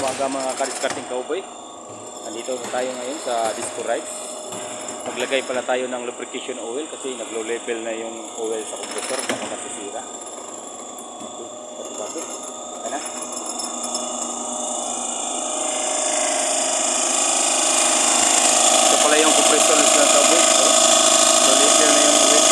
umaga mga ka-discarding cowboy. Nandito tayo ngayon sa Disco Ride. Maglagay pala tayo ng lubrication oil kasi nag-low level na yung oil sa compressor, baka masisira. Okay, na. Ito pala yung compressor ng cowboy. Low level na yung oil.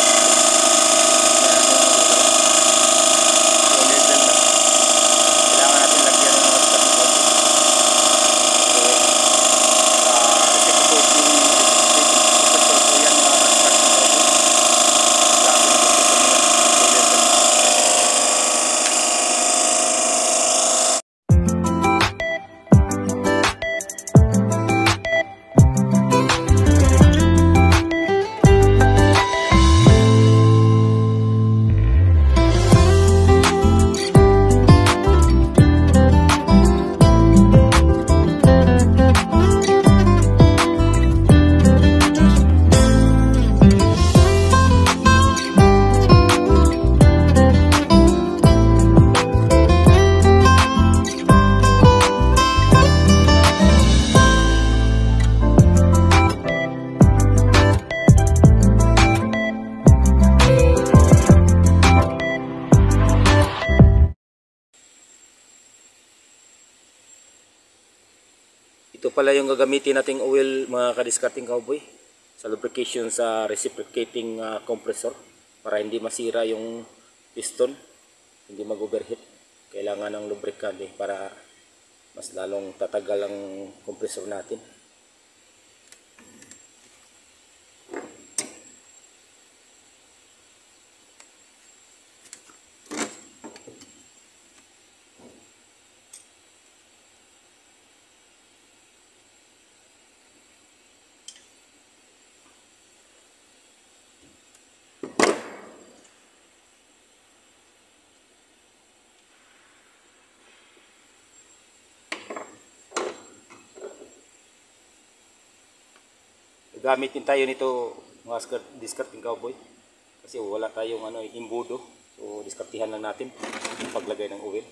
Ito pala yung gagamitin nating oil mga ka-discarding cowboy sa lubrication sa reciprocating compressor para hindi masira yung piston, hindi mag-overheat. Kailangan ng lubricant para mas lalong tatagal ang compressor natin. Gamitin tayo nito mga discarding cowboy kasi wala tayong imbudo, so diskartihan lang natin yung paglagay ng oil.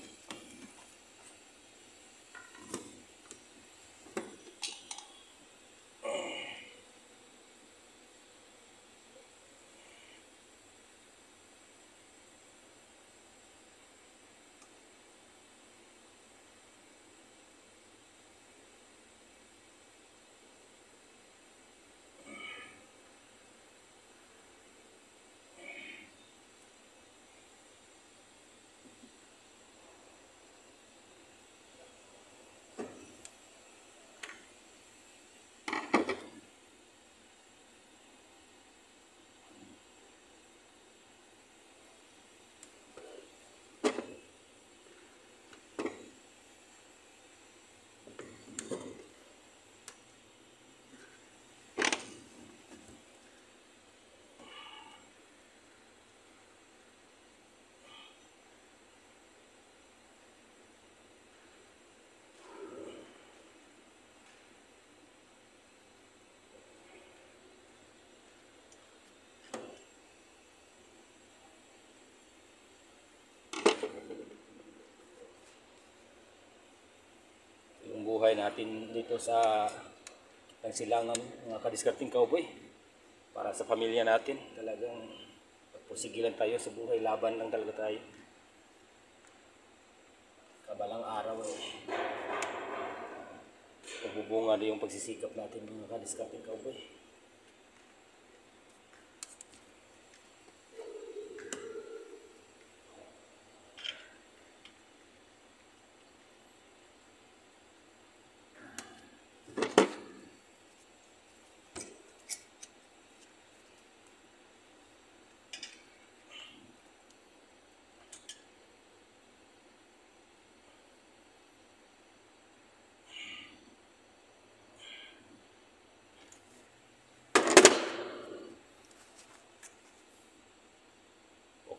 Buhay natin dito sa Silangan mga ka-discarding cowboy para sa pamilya natin. Talagang pagpusigilan tayo sa buhay, laban lang talaga tayo. Kabalang araw pagbubunga na yung pagsisikap natin mga ka-discarding cowboy.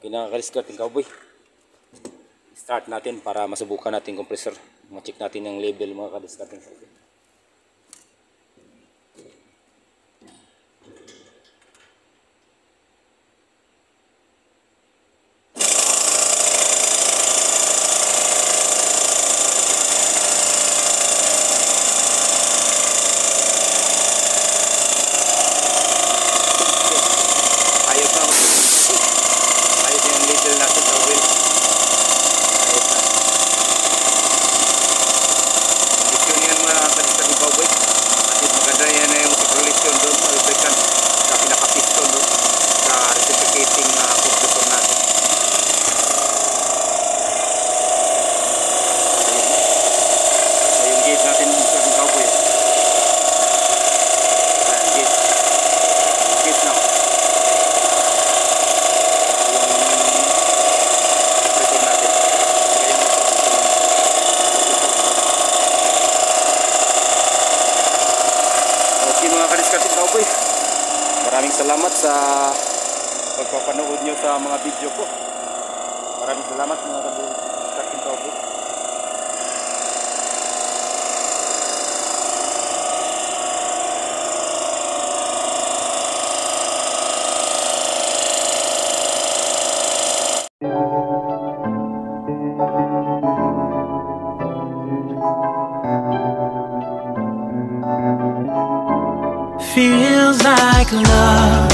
Okay na ka-discarding cowboy. Start natin para masubukan natin compressor. Ma-check natin yung level mga ka-discarding cowboy. salamat sa pagpapanood nyo sa mga video ko. Maraming salamat mga kadiskarteng cowboy. Feels like love